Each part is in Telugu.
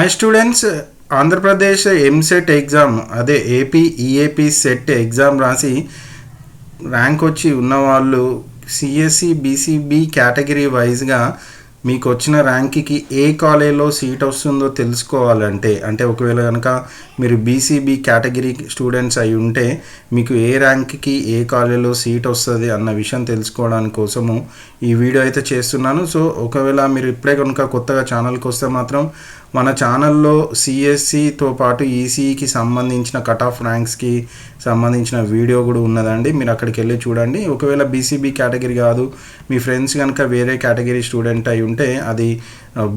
Hi students, Andhra Pradesh EAMCET exam అదే ఏపీ ఈఏపీ సెట్ ఎగ్జామ్ రాసి ర్యాంక్ వచ్చి ఉన్నవాళ్ళు సిఎస్సి బీసీబీ కేటగిరీ వైజ్గా మీకు వచ్చిన ర్యాంక్కి ఏ కాలేజ్లో సీట్ వస్తుందో తెలుసుకోవాలంటే, అంటే ఒకవేళ కనుక మీరు బీసీబీ కేటగిరీ స్టూడెంట్స్ అయి ఉంటే మీకు ఏ ర్యాంక్కి ఏ కాలేజ్లో సీట్ వస్తుంది అన్న విషయం తెలుసుకోవడానికి కోసము ఈ వీడియో అయితే చేస్తున్నాను. సో ఒకవేళ మీరు ఇప్పుడే కనుక కొత్తగా ఛానల్కి వస్తే మాత్రం మన ఛానల్లో సిఎస్సితో పాటు ఈసీఈకి సంబంధించిన కట్ ఆఫ్ ర్యాంక్స్కి సంబంధించిన వీడియో కూడా ఉన్నదండి, మీరు అక్కడికి వెళ్ళి చూడండి. ఒకవేళ బీసీబీ కేటగిరీ కాదు, మీ ఫ్రెండ్స్ కనుక వేరే కేటగిరీ స్టూడెంట్ అయి ఉంటే అది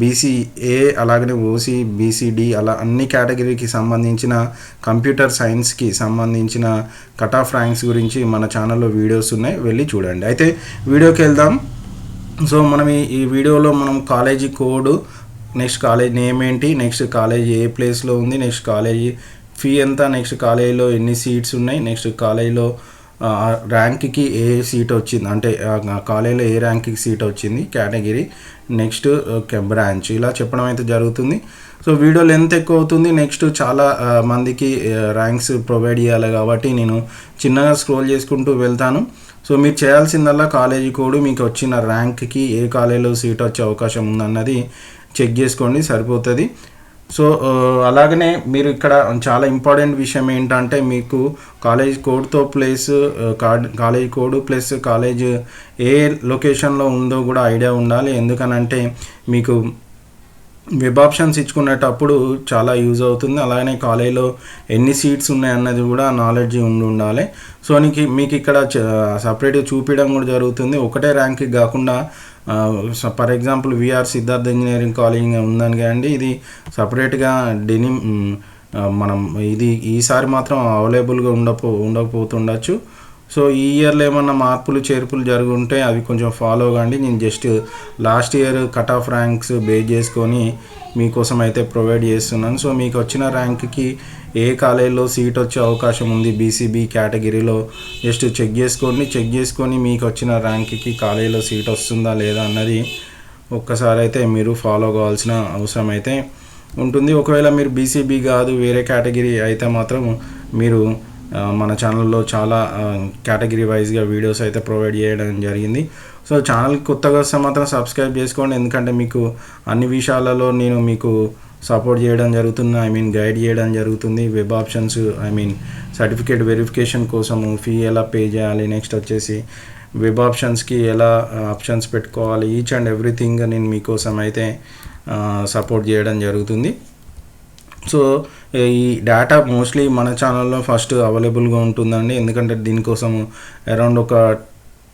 బీసీఏ అలాగనే ఓసీ బీసీడి అలా అన్ని కేటగిరీకి సంబంధించిన కంప్యూటర్ సైన్స్కి సంబంధించిన కట్ ఆఫ్ ర్యాంక్స్ గురించి మన ఛానల్లో వీడియోస్ ఉన్నాయి, వెళ్ళి చూడండి. అయితే వీడియోకి వెళ్దాం. సో మనం ఈ వీడియోలో మనం college code, next college name ఏంటి, నెక్స్ట్ కాలేజ్ ఏ ప్లేస్లో ఉంది, నెక్స్ట్ కాలేజీ ఫీ ఎంత, నెక్స్ట్ కాలేజీలో ఎన్ని సీట్స్ ఉన్నాయి, నెక్స్ట్ కాలేజీలో ర్యాంక్కి ఏ సీట్ వచ్చింది, అంటే కాలేజీలో ఏ ర్యాంక్కి సీట్ వచ్చింది కేటగిరీ, నెక్స్ట్ బ్రాంచ్, ఇలా చెప్పడం అయితే జరుగుతుంది. సో వీడియో లెంత్ ఎక్కువ అవుతుంది, నెక్స్ట్ చాలా మందికి ర్యాంక్స్ ప్రొవైడ్ చేయాలి కాబట్టి నేను చిన్నగా స్క్రోల్ చేసుకుంటూ వెళ్తాను. సో మీరు చేయాల్సిందల్లా కాలేజీ కోడ్, మీకు వచ్చిన ర్యాంక్కి ఏ కాలేజీలో సీట్ వచ్చే అవకాశం ఉందన్నది చెక్ చేసుకోండి, సరిపోతుంది. సో అలాగనే మీరు ఇక్కడ చాలా ఇంపార్టెంట్ విషయం ఏంటంటే మీకు కాలేజ్ కోడ్తో plus college code plus college ఏ లొకేషన్లో ఉందో కూడా ఐడియా ఉండాలి. ఎందుకనంటే మీకు వెబ్ ఆప్షన్స్ ఇచ్చుకునేటప్పుడు చాలా యూజ్ అవుతుంది. అలాగే కాలేజీలో ఎన్ని సీట్స్ ఉన్నాయన్నది కూడా నాలెడ్జ్ ఉండాలి. సో మీకు ఇక్కడ సపరేట్గా చూపించడం కూడా జరుగుతుంది. ఒకటే ర్యాంక్కి కాకుండా for example VR Siddhartha engineering college ఉందని కానీ ఇది సపరేట్గా మనం ఇది ఈసారి మాత్రం అవైలబుల్గా ఉండకపోతుండొచ్చు. సో ఈ ఇయర్లో ఏమన్నా మార్పులు చేర్పులు జరుగుంటే అవి కొంచెం ఫాలో కాండి. నేను just last year cut off ranks base చేసుకొని మీకోసం అయితే ప్రొవైడ్ చేస్తున్నాను. సో మీకు వచ్చిన ర్యాంక్కి ఏ కాలేజీలో సీట్ వచ్చే అవకాశం ఉంది బీసీబీ కేటగిరీలో జస్ట్ చెక్ చేసుకొని మీకు వచ్చిన ర్యాంక్కి కాలేజీలో సీట్ వస్తుందా లేదా అన్నది ఒక్కసారి అయితే మీరు ఫాలో కావాల్సిన అవసరం అయితే ఉంటుంది. ఒకవేళ మీరు బీసీబీ కాదు వేరే కేటగిరీ అయితే మాత్రం మీరు మన ఛానల్లో చాలా కేటగిరీ వైజ్గా వీడియోస్ అయితే ప్రొవైడ్ చేయడం జరిగింది. సో ఛానల్కి కొత్తగా వస్తే మాత్రం సబ్స్క్రైబ్ చేసుకోండి, ఎందుకంటే మీకు అన్ని విషయాలలో నేను మీకు సపోర్ట్ చేయడం జరుగుతుంది, గైడ్ చేయడం జరుగుతుంది. వెబ్ ఆప్షన్స్ సర్టిఫికేట్ వెరిఫికేషన్ కోసము ఫీ ఎలా పే చేయాలి, నెక్స్ట్ వచ్చేసి వెబ్ ఆప్షన్స్కి ఎలా ఆప్షన్స్ పెట్టుకోవాలి, ఈచ్ అండ్ ఎవ్రీథింగ్ నేను మీకోసం అయితే సపోర్ట్ చేయడం జరుగుతుంది. సో ఈ డేటా మోస్ట్లీ మన ఛానల్లో ఫస్ట్ అవైలబుల్గా ఉంటుందండి, ఎందుకంటే దీనికోసం అరౌండ్ ఒక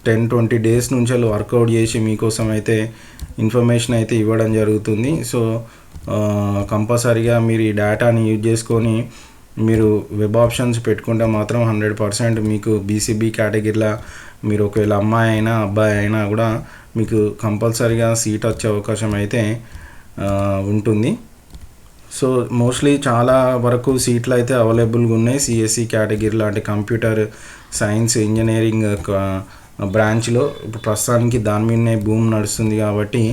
10-20 డేస్ నుంచి వర్కౌట్ చేసి మీకోసం అయితే ఇన్ఫర్మేషన్ అయితే ఇవ్వడం జరుగుతుంది. సో కంపల్సరీగా మీరు ఈ డేటాని యూజ్ చేసుకొని మీరు వెబ్ ఆప్షన్స్ పెట్టుకుంటే మాత్రం 100% మీకు బీసీబీ కేటగిరీలో మీరు ఒకవేళ అమ్మాయి అయినా అబ్బాయి అయినా కూడా మీకు కంపల్సరీగా సీట్ వచ్చే అవకాశం అయితే ఉంటుంది. సో మోస్ట్లీ చాలా వరకు సీట్లు అయితే అవైలబుల్గా ఉన్నాయి సిఎస్సి కేటగిరీలో, అంటే కంప్యూటర్ సైన్స్ ఇంజనీరింగ్ బ్రాంచ్లో. ఇప్పుడు ప్రస్తుతానికి దాని మీదనే భూమి నడుస్తుంది కాబట్టి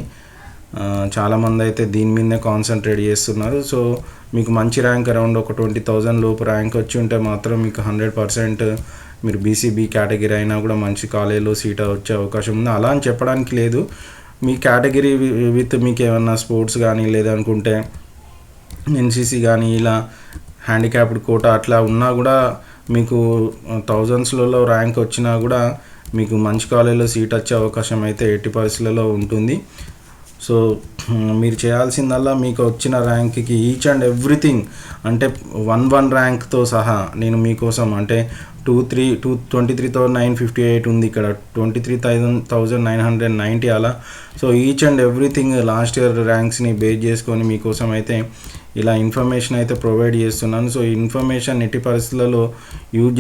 చాలామంది అయితే దీని మీదనే కాన్సన్ట్రేట్ చేస్తున్నారు. సో మీకు మంచి ర్యాంక్ అరౌండ్ ఒక 20,000 లోపు ర్యాంక్ వచ్చి ఉంటే మాత్రం మీకు 100% మీరు బీసీబీ కేటగిరీ అయినా కూడా మంచి కాలేజీలో సీట్ వచ్చే అవకాశం ఉంది. అలా అని చెప్పడానికి లేదు, మీ కేటగిరీ విత్ మీకు ఏమన్నా స్పోర్ట్స్ కానీ లేదనుకుంటే ఎన్సీసీ కానీ ఇలా హ్యాండిక్యాప్డ్ కోటా అట్లా ఉన్నా కూడా మీకు థౌజండ్స్లలో ర్యాంక్ వచ్చినా కూడా మీకు మంచి కాలేజీలో సీట్ వచ్చే అవకాశం అయితే 80% ఉంటుంది. సో మీరు చేయాల్సిందల్లా మీకు వచ్చిన ర్యాంక్కి ఈచ్ అండ్ ఎవ్రీథింగ్, అంటే 1 ర్యాంక్తో సహా నేను మీకోసం, అంటే 23,958 ఉంది, ఇక్కడ 23,990 అలా. So each and everything last year ర్యాంక్స్ని బేస్ చేసుకొని మీకోసం అయితే ఇలా ఇన్ఫర్మేషన్ అయితే ప్రొవైడ్ చేస్తున్నాను. సో ఈ ఇన్ఫర్మేషన్ ఎట్టి పరిస్థితులలో యూజ్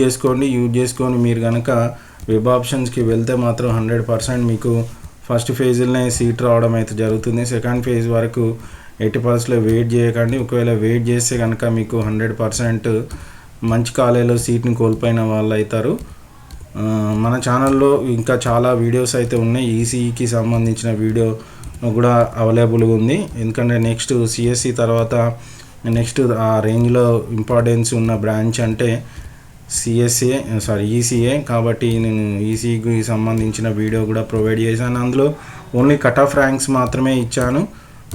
చేసుకొని మీరు కనుక వెబ్ ఆప్షన్స్కి వెళ్తే మాత్రం 100% మీకు ఫస్ట్ ఫేజ్లోనే సీట్ రావడం అయితే జరుగుతుంది. సెకండ్ ఫేజ్ వరకు 80% వెయిట్ చేయకండి. ఒకవేళ వెయిట్ చేస్తే కనుక మీకు 100% మంచి కాలేజీలో సీట్ని కోల్పోయిన వాళ్ళు అవుతారు. మన ఛానల్లో ఇంకా చాలా వీడియోస్ అయితే ఉన్నాయి. ఈసీఈకి సంబంధించిన వీడియో కూడా అవైలబుల్గా ఉంది. ఎందుకంటే నెక్స్ట్ సిఎస్సి తర్వాత నెక్స్ట్ ఆ రేంజ్లో ఇంపార్టెన్స్ ఉన్న బ్రాంచ్ అంటే ఈసీఏ. కాబట్టి నేను ఈసీకి సంబంధించిన వీడియో కూడా ప్రొవైడ్ చేశాను. అందులో ఓన్లీ కట్ ఆఫ్ ర్యాంక్స్ మాత్రమే ఇచ్చాను.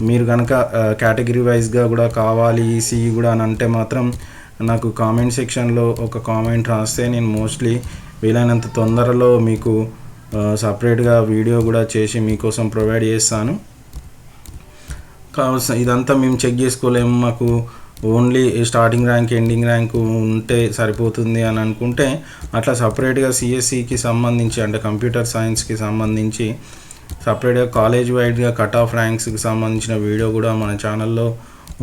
మీరు కనుక కేటగిరీ వైజ్గా కూడా కావాలి ఈసీఈ కూడా అని అంటే మాత్రం నాకు కామెంట్ సెక్షన్లో ఒక కామెంట్ రాస్తే నేను మోస్ట్లీ వీలైనంత తొందరలో మీకు సపరేట్గా వీడియో కూడా చేసి మీకోసం ప్రొవైడ్ చేస్తాను. ఇదంతా మేము చెక్ చేసుకోలేము, మాకు only starting rank ending rank ఉంటే సరిపోతుంది అని అనుకుంటే అట్లా సపరేట్గా సిఎస్సికి సంబంధించి అంటే కంప్యూటర్ సైన్స్కి సంబంధించి సపరేట్గా కాలేజ్ వైడ్గా కట్ ఆఫ్ ర్యాంక్స్కి సంబంధించిన వీడియో కూడా మన ఛానల్లో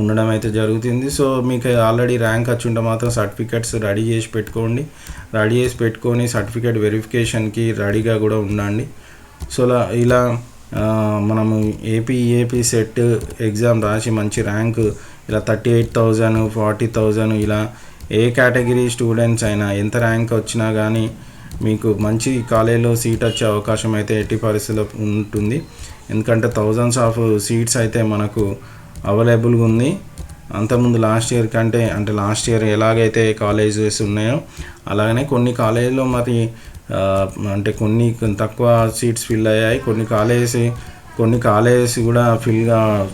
ఉండడం అయితే జరుగుతుంది. సో మీకు ఆల్రెడీ ర్యాంక్ వచ్చి ఉంటే మాత్రం సర్టిఫికెట్స్ రెడీ చేసి పెట్టుకొని సర్టిఫికేట్ వెరిఫికేషన్కి రెడీగా కూడా ఉండండి. సో ఇలా మనము ఏపీ సెట్ ఎగ్జామ్ రాసి మంచి ర్యాంక్ ఇలా 38,000 40,000 ఇలా ఏ కేటగిరీ స్టూడెంట్స్ అయినా ఎంత ర్యాంక్ వచ్చినా కానీ మీకు మంచి కాలేజీలో సీట్ వచ్చే అవకాశం అయితే ఎట్టి పరిస్థితుల్లో ఉంటుంది. ఎందుకంటే థౌజండ్స్ ఆఫ్ సీట్స్ అయితే మనకు అవైలబుల్గా ఉంది. అంతకుముందు లాస్ట్ ఇయర్ కంటే అంటే లాస్ట్ ఇయర్ ఎలాగైతే కాలేజెస్ ఉన్నాయో అలాగనే కొన్ని కాలేజీలో మరి అంటే కొన్ని తక్కువ సీట్స్ ఫిల్ అయ్యాయి, కొన్ని కాలేజెస్ కూడా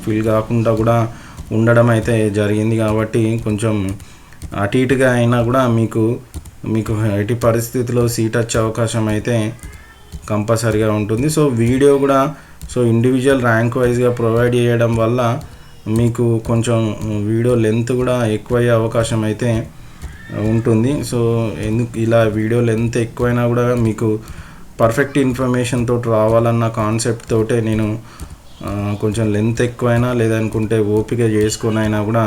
ఫిల్ కాకుండా కూడా ఉండడం అయితే జరిగింది. కాబట్టి కొంచెం అటు ఇటుగా అయినా కూడా మీకు ఎట్టి పరిస్థితిలో సీట్ వచ్చే అవకాశం అయితే కంపల్సరీగా ఉంటుంది. సో వీడియో కూడా ఇండివిజువల్ ర్యాంక్ వైజ్గా ప్రొవైడ్ చేయడం వల్ల మీకు కొంచెం వీడియో లెంత్ కూడా ఎక్కువయ్యే అవకాశం అయితే ఉంటుంది. సో ఎందుకు ఇలా వీడియో లెంత్ ఎక్కువైనా కూడా మీకు పర్ఫెక్ట్ ఇన్ఫర్మేషన్ తోటి రావాలన్న కాన్సెప్ట్ తోటే నేను కొంచెం లెంత్ ఎక్కువైనా లేదనుకుంటే ఓపిక చేసుకొని అయినా కూడా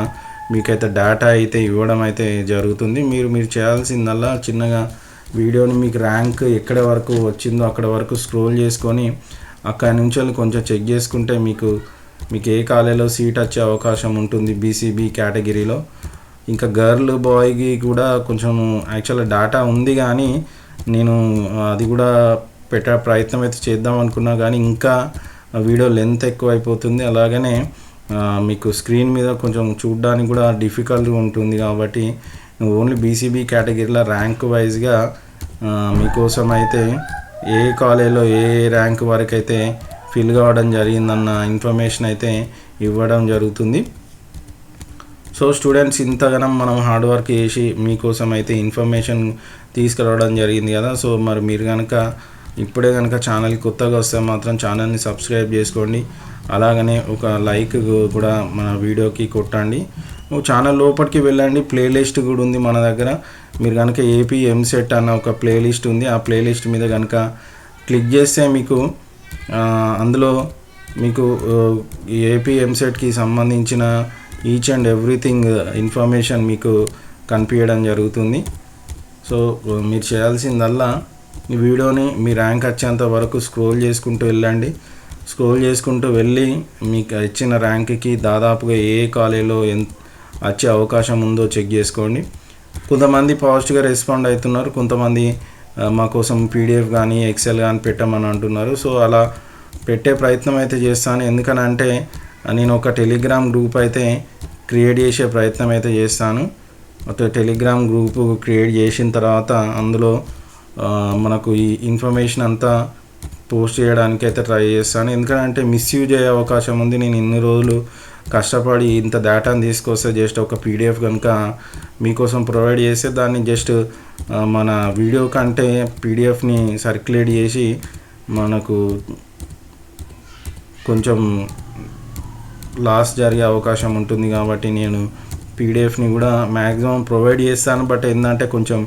మీకైతే డేటా అయితే ఇవ్వడం అయితే జరుగుతుంది. మీరు చేయాల్సిందల్లా చిన్నగా వీడియోని మీకు ర్యాంక్ ఎక్కడ వరకు వచ్చిందో అక్కడ వరకు స్క్రోల్ చేసుకొని అక్కడి నుంచి కొంచెం చెక్ చేసుకుంటే మీకు ఏ కాలేజీలో సీట్ వచ్చే అవకాశం ఉంటుంది బీసీబీ కేటగిరీలో. ఇంకా గర్ల్ బాయ్కి కూడా కొంచెం యాక్చువల్గా డేటా ఉంది కానీ నేను అది కూడా పెట్టే ప్రయత్నం అయితే చేద్దాం అనుకున్నా కానీ ఇంకా వీడియో లెంత్ ఎక్కువ అయిపోతుంది. అలాగనే మీకు స్క్రీన్ మీద కొంచెం చూడడానికి కూడా డిఫికల్ట్గా ఉంటుంది. కాబట్టి ఓన్లీ బీసీబీ కేటగిరీలో ర్యాంక్ వైజ్గా మీకోసం అయితే ఏ కాలేజీలో ఏ ర్యాంక్ వరకు అయితే ఫిల్ కావడం జరిగిందన్న ఇన్ఫర్మేషన్ అయితే ఇవ్వడం జరుగుతుంది. సో స్టూడెంట్స్ ఇంతగానం మనం హార్డ్ వర్క్ చేసి మీకోసం అయితే ఇన్ఫర్మేషన్ తీసుకురావడం జరిగింది కదా. సో మరి మీరు కనుక ఇప్పుడే కనుక ఛానల్కి కొత్తగా వస్తే మాత్రం ఛానల్ని సబ్స్క్రైబ్ చేసుకోండి. అలాగనే ఒక లైక్ కూడా మన వీడియోకి కొట్టండి. ఛానల్ లోపలికి వెళ్ళండి, ప్లేలిస్ట్ కూడా ఉంది మన దగ్గర. మీరు కనుక ఏపీ ఎంసెట్ అన్న ఒక ప్లేలిస్ట్ ఉంది, ఆ ప్లేలిస్ట్ మీద కనుక క్లిక్ చేస్తే మీకు అందులో మీకు ఏపీ ఎంసెట్కి సంబంధించిన ఈచ్ అండ్ ఎవ్రీథింగ్ ఇన్ఫర్మేషన్ మీకు కనిపించడం జరుగుతుంది. సో మీరు చేయాల్సిందల్లా ఈ వీడియోని మీ ర్యాంక్ వచ్చేంత వరకు స్క్రోల్ చేసుకుంటూ వెళ్ళి మీకు ఇచ్చిన ర్యాంక్కి దాదాపుగా ఏ కాలేజీలో వచ్చే అవకాశం ఉందో చెక్ చేసుకోండి. కొంతమంది పాజిటివ్గా రెస్పాండ్ అవుతున్నారు, కొంతమంది మా కోసం పీడిఎఫ్ కానీ ఎక్సెల్ కానీ పెట్టమని అంటున్నారు. సో అలా పెట్టే ప్రయత్నం అయితే చేస్తాను. ఎందుకనంటే నేను ఒక టెలిగ్రామ్ గ్రూప్ అయితే క్రియేట్ చేసే ప్రయత్నం అయితే చేస్తాను. ఒక టెలిగ్రామ్ గ్రూప్ క్రియేట్ చేసిన తర్వాత అందులో మనకు ఈ ఇన్ఫర్మేషన్ అంతా పోస్ట్ చేయడానికి అయితే ట్రై చేస్తాను. ఎందుకంటే మిస్యూజ్ అయ్యే అవకాశం ఉంది. నేను ఇన్ని రోజులు కష్టపడి ఇంత డేటాను తీసుకొస్తే జస్ట్ ఒక పీడిఎఫ్ కనుక మీకోసం ప్రొవైడ్ చేస్తే దాన్ని జస్ట్ మన వీడియో కంటే పీడిఎఫ్ని సర్క్యులేట్ చేసి మనకు కొంచెం లాస్ జరిగే అవకాశం ఉంటుంది. కాబట్టి నేను పీడిఎఫ్ని కూడా మ్యాక్సిమం ప్రొవైడ్ చేస్తాను. బట్ ఏంటంటే కొంచెం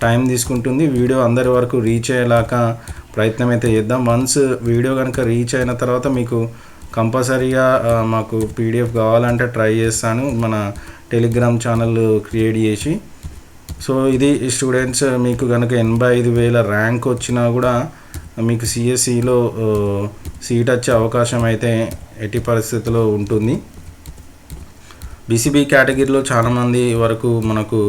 టైం తీసుకుంటుంది. వీడియో అందరి వరకు రీచ్ అయ్యేలాగా ప్రయత్నం అయితే చేద్దాం. వన్స్ వీడియో కనుక రీచ్ అయిన తర్వాత మీకు కంపల్సరీగా మాకు పీడిఎఫ్ కావాలంటే ట్రై చేస్తాను మన టెలిగ్రామ్ ఛానల్ క్రియేట్ చేసి. సో ఇది స్టూడెంట్స్, మీకు కనుక 85,000 ర్యాంక్ వచ్చినా కూడా మీకు సిఎస్సిలో సీట్ వచ్చే అవకాశం అయితే ఎట్టి పరిస్థితుల్లో ఉంటుంది. బీసీబీ కేటగిరీలో చాలామంది వరకు మనకు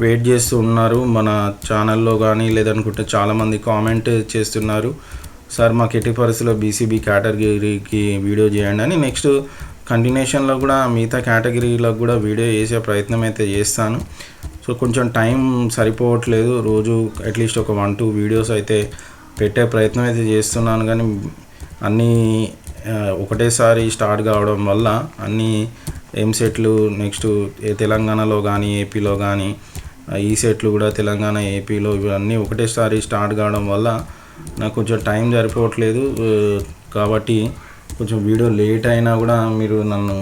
వెయిట్ చేస్తూ ఉన్నారు మన ఛానల్లో కానీ, లేదనుకుంటే చాలామంది కామెంట్ చేస్తున్నారు. సార్ మాకు ఎట్టి పరిస్థితుల్లో బీసీబీ కేటగిరీకి వీడియో చేయండి అని. నెక్స్ట్ కంటిన్యూషన్లో కూడా మిగతా కేటగిరీలకు కూడా వీడియో చేసే ప్రయత్నం అయితే చేస్తాను. సో కొంచెం టైం సరిపోవట్లేదు, రోజు అట్లీస్ట్ ఒక 1-2 వీడియోస్ అయితే పెట్టే ప్రయత్నం అయితే చేస్తున్నాను. కానీ అన్నీ ఒకటేసారి స్టార్ట్ కావడం వల్ల అన్నీ ఎంసెట్లు నెక్స్ట్ తెలంగాణలో కానీ ఏపీలో కానీ ఈ సెట్లు కూడా తెలంగాణ ఏపీలో ఇవన్నీ ఒకటేసారి స్టార్ట్ కావడం వల్ల నాకు కొంచెం టైం సరిపోవట్లేదు. కాబట్టి కొంచెం వీడియో లేట్ అయినా కూడా మీరు నన్ను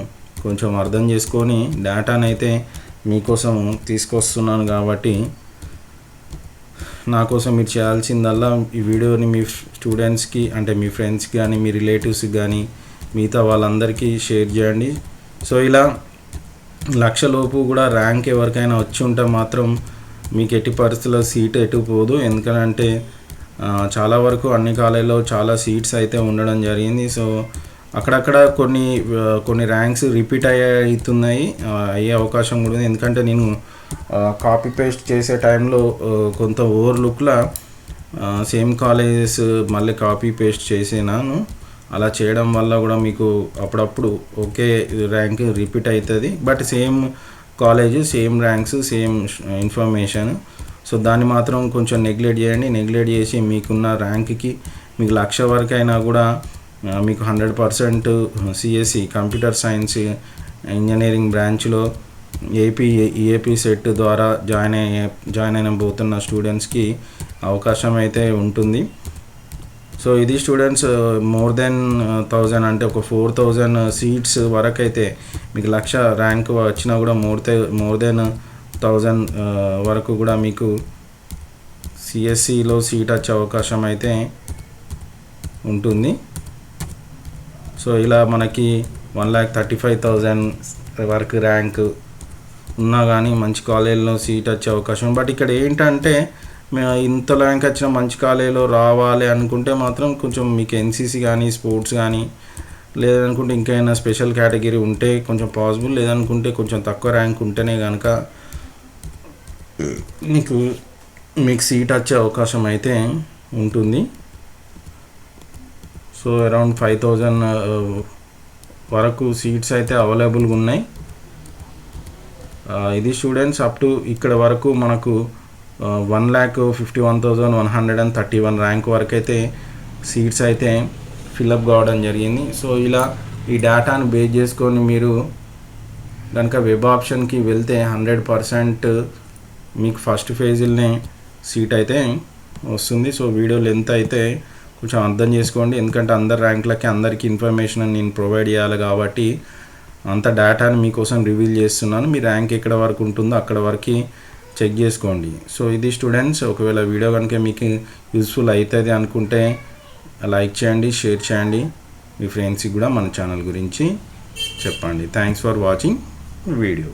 కొంచెం అర్థం చేసుకొని డేటాను అయితే మీకోసం తీసుకొస్తున్నాను. కాబట్టి నా కోసం మీరు చేయాల్సిందల్లా ఈ వీడియోని మీ స్టూడెంట్స్కి అంటే మీ ఫ్రెండ్స్కి కానీ మీ రిలేటివ్స్కి కానీ మిగతా వాళ్ళందరికీ షేర్ చేయండి. సో ఇలా 1,00,000 లోపు కూడా ర్యాంక్ ఎవరికైనా వచ్చి ఉంటే మాత్రం మీకు ఎట్టి పరిస్థితుల్లో సీట్ ఎటు పోదు. ఎందుకంటే చాలా వరకు అన్ని కాలేజీలో చాలా సీట్స్ అయితే ఉండడం జరిగింది. సో అక్కడక్కడ కొన్ని ర్యాంక్స్ రిపీట్ అవుతున్నాయి, అయ్యే అవకాశం కూడా ఉంది. ఎందుకంటే నేను కాపీ పేస్ట్ చేసే టైంలో కొంత ఓవర్లుక్లా సేమ్ కాలేజెస్ మళ్ళీ కాపీ పేస్ట్ చేసినాను. అలా చేయడం వల్ల కూడా మీకు అప్పుడప్పుడు ఒకే ర్యాంక్ రిపీట్ అవుతుంది, but same college same ranks same information. So దాన్ని మాత్రం కొంచెం నెగ్లెక్ట్ చేయండి. నెగ్లెక్ట్ చేసి మీకున్న ర్యాంక్కి మీకు 1,00,000 వరకు అయినా కూడా మీకు 100% సిఎస్సి కంప్యూటర్ సైన్స్ ఇంజనీరింగ్ బ్రాంచ్లో ఈఏపీ సెట్ ద్వారా జాయిన్ అయిపోతున్న స్టూడెంట్స్కి అవకాశం అయితే ఉంటుంది. సో ఇది స్టూడెంట్స్ మోర్ దెన్ 1000 అంటే ఒక 4,000 సీట్స్ వరకు అయితే మీకు 1,00,000 ర్యాంక్ వచ్చినా కూడా మోర్ దెన్ 1,000 వరకు కూడా మీకు సిఎస్సిలో సీట్ వచ్చే అవకాశం అయితే ఉంటుంది. సో ఇలా మనకి 1,35,000 వరకు ర్యాంక్ ఉన్నా కానీ మంచి కాలేజీలో సీట్ వచ్చే అవకాశం. బట్ ఇక్కడ ఏంటంటే ఇంత ర్యాంక్ వచ్చిన మంచి కాలేజీలో రావాలి అనుకుంటే మాత్రం కొంచెం మీకు ఎన్సీసీ కానీ స్పోర్ట్స్ కానీ లేదనుకుంటే ఇంకైనా స్పెషల్ కేటగిరీ ఉంటే కొంచెం పాసిబుల్, లేదనుకుంటే కొంచెం తక్కువ ర్యాంక్ ఉంటేనే కనుక మీకు సీట్ వచ్చే అవకాశం అయితే ఉంటుంది. సో అరౌండ్ 5,000 వరకు సీట్స్ అయితే అవైలబుల్గా ఉన్నాయి. ఇది స్టూడెంట్స్ అప్ టు ఇక్కడ వరకు మనకు 1,51,131 ర్యాంక్ వరకు అయితే సీట్స్ అయితే ఫిల్అప్ కావడం జరిగింది. సో ఇలా ఈ డేటాను బేస్ చేసుకొని మీరు కనుక వెబ్ ఆప్షన్కి వెళ్తే 100% మీకు ఫస్ట్ ఫేజ్లోనే సీట్ అయితే వస్తుంది. సో వీడియో లెంత్ అయితే కొంచెం అర్థం చేసుకోండి, ఎందుకంటే అందరి ర్యాంకులకి అందరికీ ఇన్ఫర్మేషన్ నేను ప్రొవైడ్ చేయాలి కాబట్టి అంత డేటాని మీకోసం రివీల్ చేస్తున్నాను. మీ ర్యాంక్ ఎక్కడ వరకు ఉంటుందో అక్కడ వరకు చెక్ చేసుకోండి. సో ఇది స్టూడెంట్స్, ఒకవేళ వీడియో కనుక మీకు యూస్ఫుల్ అవుతుంది అనుకుంటే లైక్ చేయండి, షేర్ చేయండి, మీ ఫ్రెండ్స్కి కూడా మన ఛానల్ గురించి చెప్పండి. Thanks for watching video.